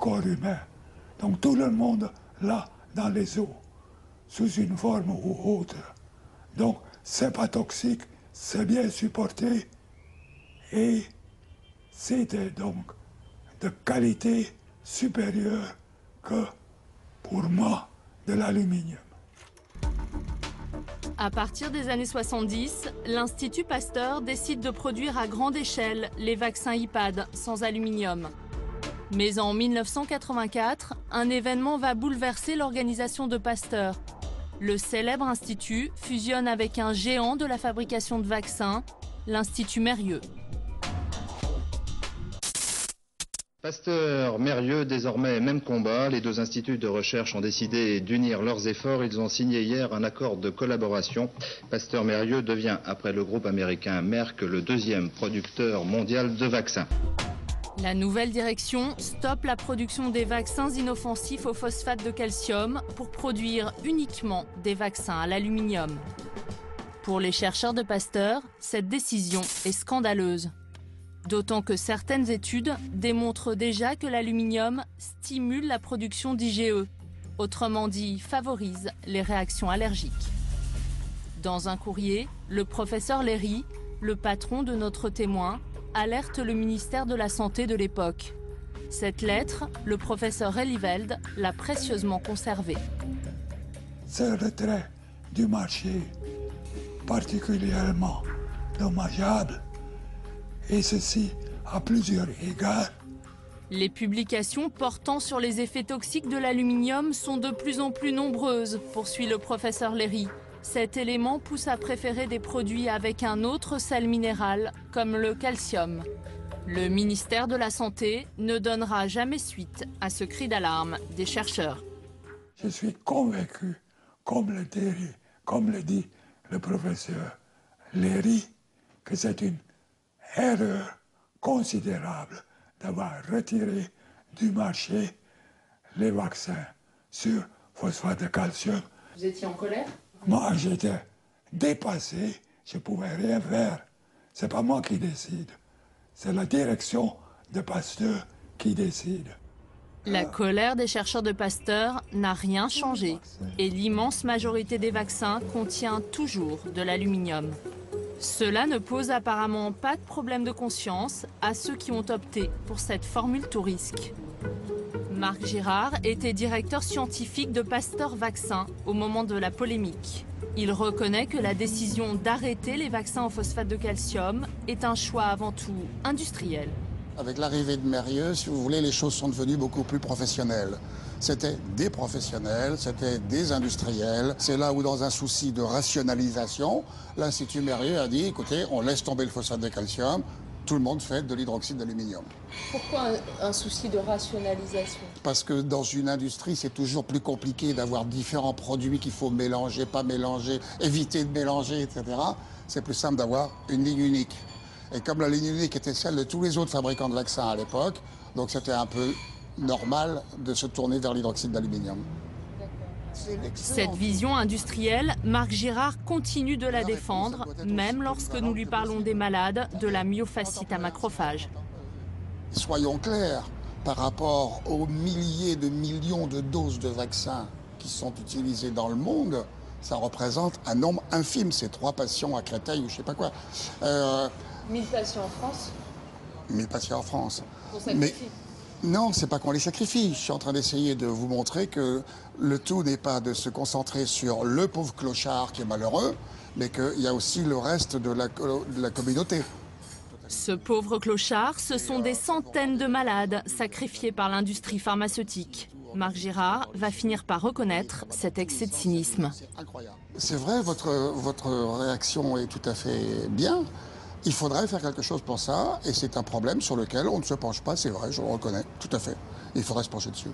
corps humain. Donc tout le monde là dans les os, sous une forme ou autre. Donc c'est pas toxique, c'est bien supporté et c'était donc de qualité supérieure que, pour moi, de l'aluminium. À partir des années 70, l'Institut Pasteur décide de produire à grande échelle les vaccins IPAD sans aluminium. Mais en 1984, un événement va bouleverser l'organisation de Pasteur. Le célèbre institut fusionne avec un géant de la fabrication de vaccins, l'Institut Mérieux. Pasteur, Mérieux, désormais même combat. Les deux instituts de recherche ont décidé d'unir leurs efforts. Ils ont signé hier un accord de collaboration. Pasteur Mérieux devient, après le groupe américain Merck, le deuxième producteur mondial de vaccins. La nouvelle direction stoppe la production des vaccins inoffensifs au phosphate de calcium pour produire uniquement des vaccins à l'aluminium. Pour les chercheurs de Pasteur, cette décision est scandaleuse. D'autant que certaines études démontrent déjà que l'aluminium stimule la production d'IgE, autrement dit favorise les réactions allergiques. Dans un courrier, le professeur Léry, le patron de notre témoin, alerte le ministère de la Santé de l'époque. Cette lettre, le professeur Relliveld l'a précieusement conservée. Ce retrait du marché particulièrement dommageable, et ceci à plusieurs égards. Les publications portant sur les effets toxiques de l'aluminium sont de plus en plus nombreuses, poursuit le professeur Léry. Cet élément pousse à préférer des produits avec un autre sel minéral, comme le calcium. Le ministère de la Santé ne donnera jamais suite à ce cri d'alarme des chercheurs. Je suis convaincu, comme le dit le professeur Léry, que c'est une erreur considérable d'avoir retiré du marché les vaccins sur phosphate de calcium. Vous étiez en colère ? Moi, j'étais dépassé, je ne pouvais rien faire. Ce n'est pas moi qui décide, c'est la direction de Pasteur qui décide. La colère des chercheurs de Pasteur n'a rien changé et l'immense majorité des vaccins contient toujours de l'aluminium. Cela ne pose apparemment pas de problème de conscience à ceux qui ont opté pour cette formule tout risque. Marc Girard était directeur scientifique de Pasteur Vaccins au moment de la polémique. Il reconnaît que la décision d'arrêter les vaccins au phosphate de calcium est un choix avant tout industriel. Avec l'arrivée de Mérieux, si vous voulez, les choses sont devenues beaucoup plus professionnelles. C'était des professionnels, c'était des industriels. C'est là où, dans un souci de rationalisation, l'Institut Mérieux a dit, écoutez, on laisse tomber le phosphate de calcium, tout le monde fait de l'hydroxyde d'aluminium. Pourquoi un souci de rationalisation? Parce que dans une industrie, c'est toujours plus compliqué d'avoir différents produits qu'il faut mélanger, pas mélanger, éviter de mélanger, etc. C'est plus simple d'avoir une ligne unique. Et comme la ligne unique était celle de tous les autres fabricants de vaccins à l'époque, donc c'était un peu normal de se tourner vers l'hydroxyde d'aluminium. Cette vision industrielle, Marc Girard continue de la défendre, même lorsque nous lui parlons des malades de la myofasciite à macrophages. Soyons clairs, par rapport aux milliers de millions de doses de vaccins qui sont utilisées dans le monde, ça représente un nombre infime. C'est 3 patients à Créteil ou je sais pas quoi. 1000 patients en France? 1000 patients en France. On sacrifie. Non, c'est pas qu'on les sacrifie. Je suis en train d'essayer de vous montrer que le tout n'est pas de se concentrer sur le pauvre clochard qui est malheureux, mais qu'il y a aussi le reste de la communauté. Ce pauvre clochard, ce sont des centaines de malades sacrifiés par l'industrie pharmaceutique. Marc Girard va finir par reconnaître cet excès de cynisme. C'est vrai, votre réaction est tout à fait bien. Il faudrait faire quelque chose pour ça, et c'est un problème sur lequel on ne se penche pas, c'est vrai, je le reconnais, tout à fait. Il faudrait se pencher dessus.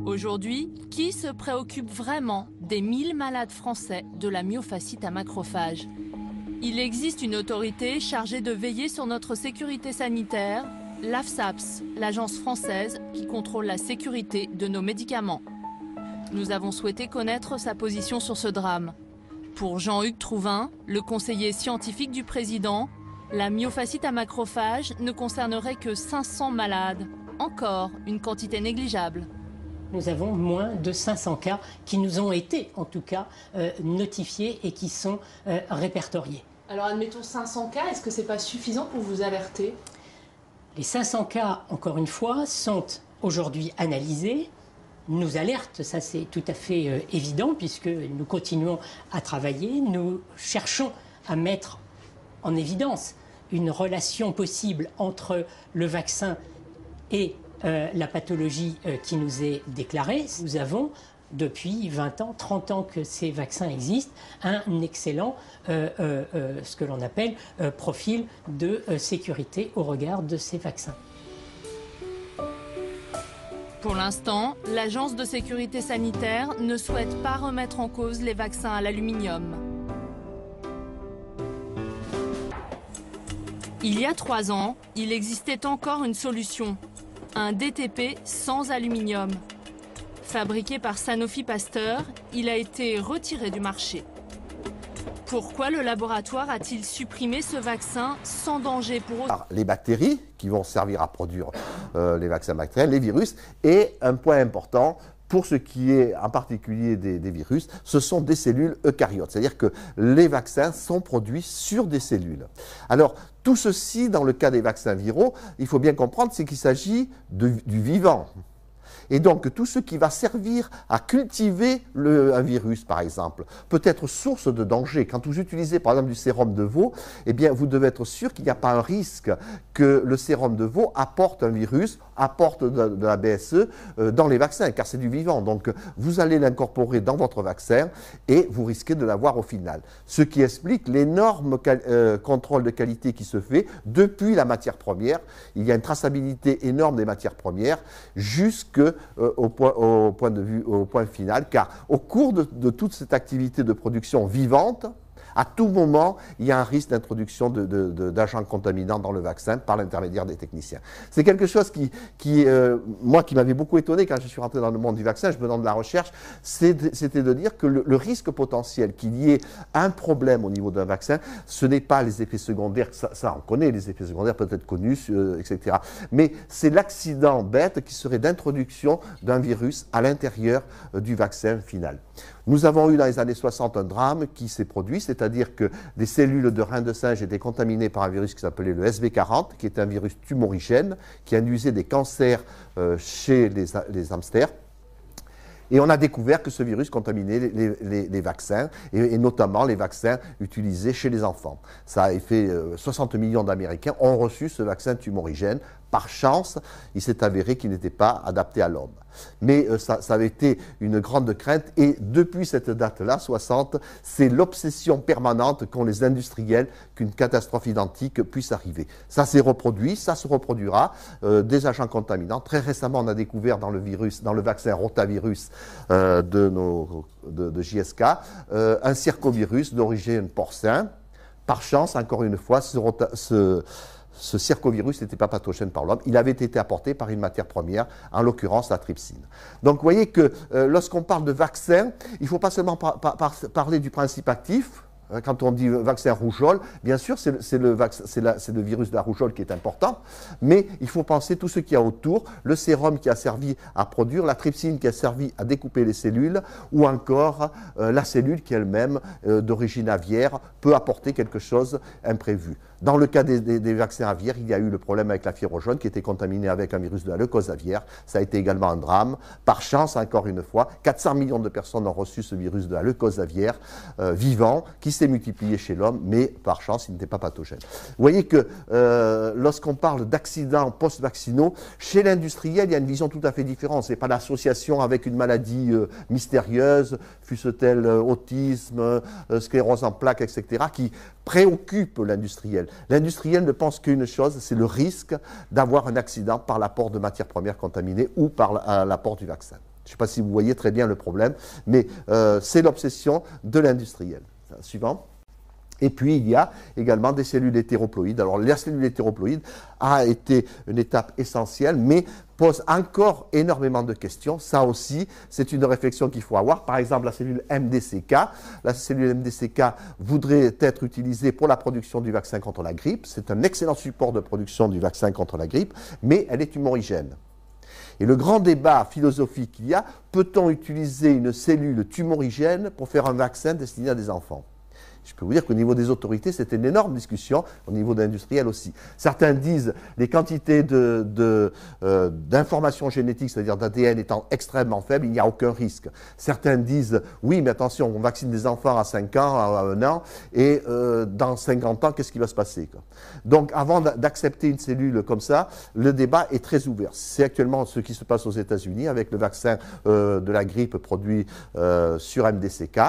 Aujourd'hui, qui se préoccupe vraiment des 1000 malades français de la myofasciite à macrophages? Il existe une autorité chargée de veiller sur notre sécurité sanitaire, l'AFSAPS, l'agence française qui contrôle la sécurité de nos médicaments. Nous avons souhaité connaître sa position sur ce drame. Pour Jean-Hugues Trouvin, le conseiller scientifique du président, la myofasciite à macrophages ne concernerait que 500 malades. encore une quantité négligeable. Nous avons moins de 500 cas qui nous ont été, en tout cas, notifiés et qui sont répertoriés. Alors admettons 500 cas, est-ce que c'est pas suffisant pour vous alerter? Les 500 cas, encore une fois, sont aujourd'hui analysés, nous alertent, ça c'est tout à fait évident, puisque nous continuons à travailler, nous cherchons à mettre en évidence une relation possible entre le vaccin et la pathologie qui nous est déclarée. Nous avons, depuis 20 ans, 30 ans que ces vaccins existent, un excellent, ce que l'on appelle, profil de sécurité au regard de ces vaccins. Pour l'instant, l'Agence de sécurité sanitaire ne souhaite pas remettre en cause les vaccins à l'aluminium. Il y a 3 ans, il existait encore une solution, un DTP sans aluminium. Fabriqué par Sanofi Pasteur, il a été retiré du marché. Pourquoi le laboratoire a-t-il supprimé ce vaccin sans danger pour eux? Les bactéries qui vont servir à produire les vaccins bactériens, les virus, et un point important, pour ce qui est en particulier des virus, ce sont des cellules eucaryotes. C'est-à-dire que les vaccins sont produits sur des cellules. Alors, tout ceci, dans le cas des vaccins viraux, il faut bien comprendre, c'est qu'il s'agit du vivant. Et donc, tout ce qui va servir à cultiver un virus, par exemple, peut être source de danger. Quand vous utilisez, par exemple, du sérum de veau, eh bien, vous devez être sûr qu'il n'y a pas un risque que le sérum de veau apporte un virus, apporte de la BSE dans les vaccins, car c'est du vivant. Donc, vous allez l'incorporer dans votre vaccin et vous risquez de l'avoir au final. Ce qui explique l'énorme contrôle de qualité qui se fait depuis la matière première. Il y a une traçabilité énorme des matières premières au point final, car au cours de toute cette activité de production vivante, à tout moment, il y a un risque d'introduction d'agents contaminants dans le vaccin par l'intermédiaire des techniciens. C'est quelque chose qui m'avait beaucoup étonné quand je suis rentré dans le monde du vaccin, je me demande de la recherche, c'était de dire que le risque potentiel qu'il y ait un problème au niveau d'un vaccin, ce n'est pas les effets secondaires, ça on connaît les effets secondaires peut-être connus, etc. Mais c'est l'accident bête qui serait d'introduction d'un virus à l'intérieur du vaccin final. Nous avons eu dans les années 60 un drame qui s'est produit, c'est-à-dire que des cellules de reins de singe étaient contaminées par un virus qui s'appelait le SV40, qui est un virus tumorigène, qui induisait des cancers chez les hamsters. Et on a découvert que ce virus contaminait les vaccins, et notamment les vaccins utilisés chez les enfants. Ça a fait 60 millions d'Américains ont reçu ce vaccin tumorigène. Par chance, il s'est avéré qu'il n'était pas adapté à l'homme. Mais ça avait été une grande crainte, et depuis cette date-là, 60, c'est l'obsession permanente qu'ont les industriels qu'une catastrophe identique puisse arriver. Ça s'est reproduit, ça se reproduira, des agents contaminants. Très récemment, on a découvert dans le vaccin rotavirus de JSK, un circovirus d'origine porcin. Par chance, encore une fois, ce circovirus n'était pas pathogène par l'homme, il avait été apporté par une matière première, en l'occurrence la trypsine. Donc vous voyez que lorsqu'on parle de vaccin, il ne faut pas seulement parler du principe actif. Quand on dit vaccin rougeole, bien sûr, c'est le virus de la rougeole qui est important, mais il faut penser tout ce qu'il y a autour, le sérum qui a servi à produire, la trypsine qui a servi à découper les cellules, ou encore la cellule qui elle-même, d'origine aviaire, peut apporter quelque chose imprévu. Dans le cas des vaccins aviaires, il y a eu le problème avec la fièvre jaune qui était contaminée avec un virus de la leucose aviaire. Ça a été également un drame. Par chance, encore une fois, 400 millions de personnes ont reçu ce virus de la leucose aviaire vivant, qui s'est multiplié chez l'homme, mais par chance, il n'était pas pathogène. Vous voyez que lorsqu'on parle d'accidents post-vaccinaux, chez l'industriel, il y a une vision tout à fait différente. Ce n'est pas l'association avec une maladie mystérieuse, fût-ce-t-elle autisme, sclérose en plaques, etc., qui préoccupe l'industriel. L'industriel ne pense qu'une chose, c'est le risque d'avoir un accident par l'apport de matières premières contaminées ou par l'apport du vaccin. Je ne sais pas si vous voyez très bien le problème, mais c'est l'obsession de l'industriel. Suivant. Et puis, il y a également des cellules hétéroploïdes. Alors, la cellule hétéroploïde a été une étape essentielle, mais pose encore énormément de questions. Ça aussi, c'est une réflexion qu'il faut avoir. Par exemple, la cellule MDCK. La cellule MDCK voudrait être utilisée pour la production du vaccin contre la grippe. C'est un excellent support de production du vaccin contre la grippe, mais elle est tumorigène. Et le grand débat philosophique qu'il y a, peut-on utiliser une cellule tumorigène pour faire un vaccin destiné à des enfants? Je peux vous dire qu'au niveau des autorités, c'était une énorme discussion, au niveau de l'industriel aussi. Certains disent les quantités d'informations génétiques, c'est-à-dire d'ADN, étant extrêmement faibles, il n'y a aucun risque. Certains disent oui, mais attention, on vaccine des enfants à 5 ans, à 1 an, et dans 50 ans, qu'est-ce qui va se passer, quoi? Donc, avant d'accepter une cellule comme ça, le débat est très ouvert. C'est actuellement ce qui se passe aux États-Unis avec le vaccin de la grippe produit sur MDCK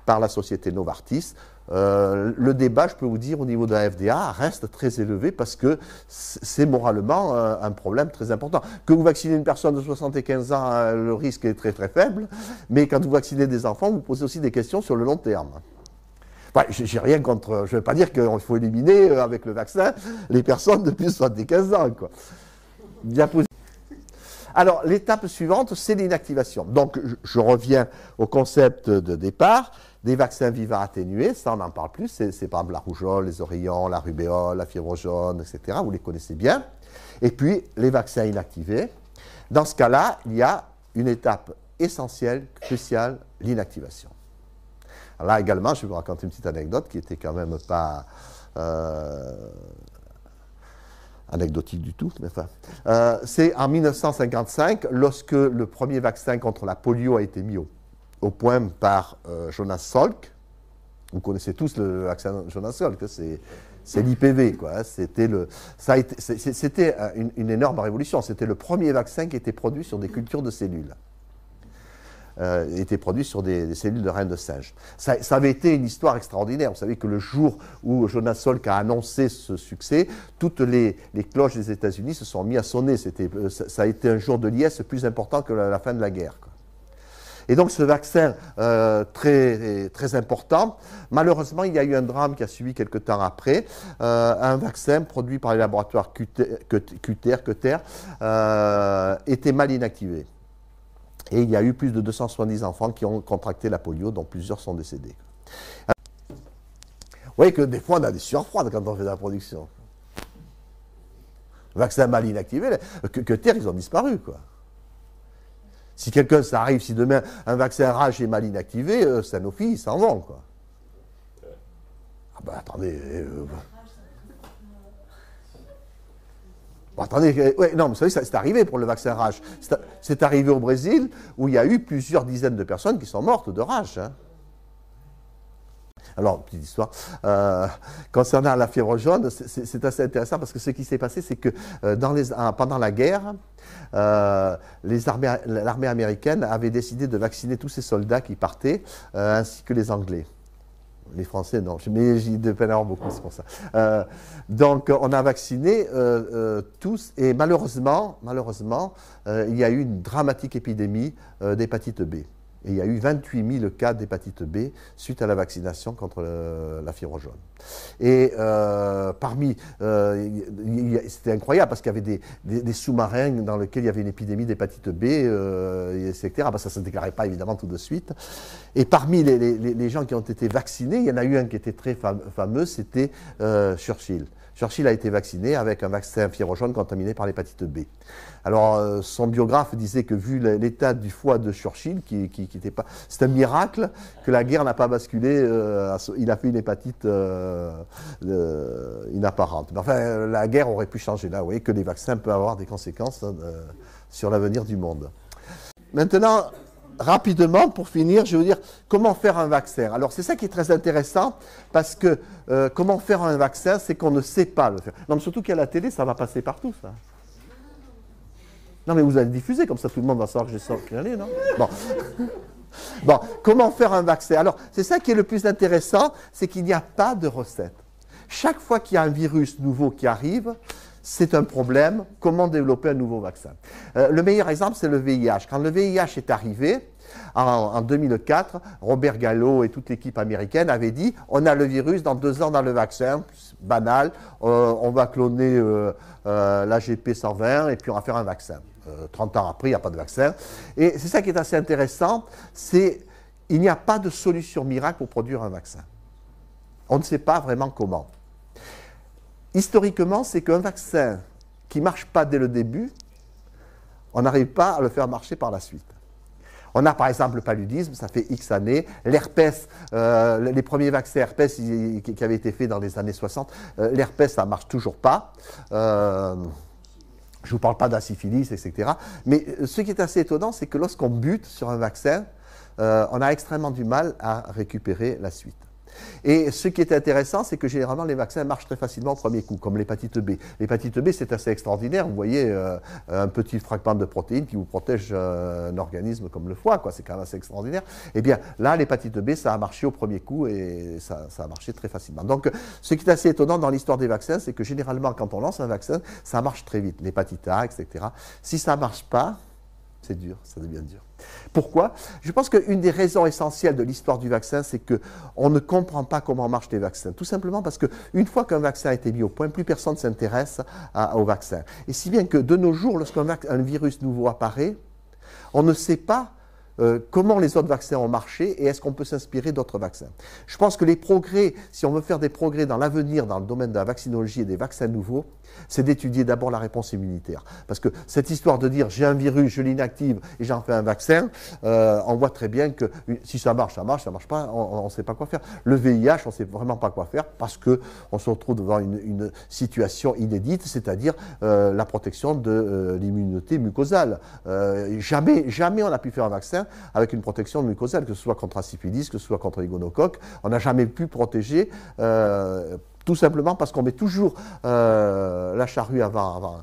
par la société Novartis. Le débat, je peux vous dire, au niveau de la FDA reste très élevé parce que c'est moralement un problème très important. Que vous vaccinez une personne de 75 ans, le risque est très très faible, mais quand vous vaccinez des enfants, vous posez aussi des questions sur le long terme. Enfin, j'ai rien contre, je ne vais pas dire qu'il faut éliminer avec le vaccin les personnes de plus de 75 ans, quoi. Alors, l'étape suivante, c'est l'inactivation. Donc, je reviens au concept de départ. Des vaccins vivants atténués, ça on n'en parle plus, c'est par exemple la rougeole, les oreillons, la rubéole, la fièvre jaune, etc. Vous les connaissez bien. Et puis les vaccins inactivés. Dans ce cas-là, il y a une étape essentielle, cruciale, l'inactivation. Là également, je vais vous raconter une petite anecdote qui était quand même pas anecdotique du tout. Mais enfin, c'est en 1955, lorsque le premier vaccin contre la polio a été mis au point par Jonas Salk. Vous connaissez tous le vaccin Jonas Salk, c'est l'IPV, quoi. C'était une énorme révolution. C'était le premier vaccin qui était produit sur des cultures de cellules. Il était produit sur des cellules de reins de singe. Ça avait été une histoire extraordinaire. Vous savez que le jour où Jonas Salk a annoncé ce succès, toutes les cloches des États-Unis se sont mises à sonner. Ça a été un jour de liesse plus important que la fin de la guerre, quoi. Et donc ce vaccin très, très important, malheureusement il y a eu un drame qui a suivi quelques temps après, un vaccin produit par les laboratoires Cutter était mal inactivé. Et il y a eu plus de 270 enfants qui ont contracté la polio, dont plusieurs sont décédés. Vous voyez que des fois on a des sueurs froides quand on fait de la production. Vaccin mal inactivé, Cutter ils ont disparu, quoi. Si quelqu'un, ça arrive, si demain un vaccin rage est mal inactivé, Sanofi, ils s'en vont, quoi. Ah ben attendez. Bon, attendez, ouais, non, vous savez, c'est arrivé pour le vaccin rage. C'est arrivé au Brésil, où il y a eu plusieurs dizaines de personnes qui sont mortes de rage, hein. Alors, petite histoire, concernant la fièvre jaune, c'est assez intéressant parce que ce qui s'est passé, c'est que pendant la guerre, l'armée américaine avait décidé de vacciner tous ses soldats qui partaient, ainsi que les Anglais. Les Français, non, mais j'ai de peine à avoir beaucoup, c'est pour ça. Donc, on a vacciné tous, et malheureusement, il y a eu une dramatique épidémie d'hépatite B. Et il y a eu 28 000 cas d'hépatite B suite à la vaccination contre la fièvre jaune. Et c'était incroyable parce qu'il y avait des sous-marins dans lesquels il y avait une épidémie d'hépatite B, etc. Ben, ça ne se déclarait pas évidemment tout de suite. Et parmi les gens qui ont été vaccinés, il y en a eu un qui était très fameux, c'était Churchill. Churchill a été vacciné avec un vaccin fièvre jaune contaminé par l'hépatite B. Alors, son biographe disait que vu l'état du foie de Churchill, c'est un miracle que la guerre n'a pas basculé, il a fait une hépatite inapparente. Mais enfin, la guerre aurait pu changer là, vous voyez que les vaccins peuvent avoir des conséquences sur l'avenir du monde. Maintenant, rapidement, pour finir, je veux dire, comment faire un vaccin? Alors, c'est ça qui est très intéressant, parce que comment faire un vaccin, c'est qu'on ne sait pas le faire. Non, mais surtout qu'à la télé, ça va passer partout, ça. Non, mais vous allez diffuser, comme ça tout le monde va savoir que j'ai sorti, non? Bon. Bon, comment faire un vaccin? Alors, c'est ça qui est le plus intéressant, c'est qu'il n'y a pas de recette. Chaque fois qu'il y a un virus nouveau qui arrive, c'est un problème. Comment développer un nouveau vaccin? Le meilleur exemple, c'est le VIH. Quand le VIH est arrivé, en 2004, Robert Gallo et toute l'équipe américaine avaient dit « On a le virus, dans 2 ans, on a le vaccin. » Banal, on va cloner l'AGP 120 et puis on va faire un vaccin. 30 ans après, il n'y a pas de vaccin. Et c'est ça qui est assez intéressant, c'est qu'il n'y a pas de solution miracle pour produire un vaccin. On ne sait pas vraiment comment. Historiquement, c'est qu'un vaccin qui ne marche pas dès le début, on n'arrive pas à le faire marcher par la suite. On a par exemple le paludisme, ça fait X années. L'herpès, les premiers vaccins herpès qui avaient été faits dans les années 60, l'herpès, ça ne marche toujours pas. Je ne vous parle pas de la syphilis, etc. Mais ce qui est assez étonnant, c'est que lorsqu'on bute sur un vaccin, on a extrêmement du mal à récupérer la suite. Et ce qui est intéressant, c'est que généralement les vaccins marchent très facilement au premier coup, comme l'hépatite B. L'hépatite B, c'est assez extraordinaire. Vous voyez un petit fragment de protéine qui vous protège un organisme comme le foie, quoi. C'est quand même assez extraordinaire. Eh bien, là, l'hépatite B, ça a marché au premier coup et ça a marché très facilement. Donc, ce qui est assez étonnant dans l'histoire des vaccins, c'est que généralement, quand on lance un vaccin, ça marche très vite. L'hépatite A, etc. Si ça ne marche pas, c'est dur, ça devient dur. Pourquoi? Je pense qu'une des raisons essentielles de l'histoire du vaccin, c'est qu'on ne comprend pas comment marchent les vaccins. Tout simplement parce qu'une fois qu'un vaccin a été mis au point, plus personne ne s'intéresse au vaccin. Et si bien que de nos jours, lorsqu'un virus nouveau apparaît, on ne sait pas comment les autres vaccins ont marché et est-ce qu'on peut s'inspirer d'autres vaccins. Je pense que les progrès, si on veut faire des progrès dans l'avenir dans le domaine de la vaccinologie et des vaccins nouveaux, c'est d'étudier d'abord la réponse immunitaire. Parce que cette histoire de dire j'ai un virus, je l'inactive et j'en fais un vaccin, on voit très bien que si ça marche, ça marche pas, on ne sait pas quoi faire. Le VIH, on ne sait vraiment pas quoi faire parce qu'on se retrouve devant une situation inédite, c'est-à-dire la protection de l'immunité mucosale. Jamais on a pu faire un vaccin avec une protection mucosale, que ce soit contre la syphilis, que ce soit contre les gonocoques. On n'a jamais pu protéger, tout simplement parce qu'on met toujours la charrue avant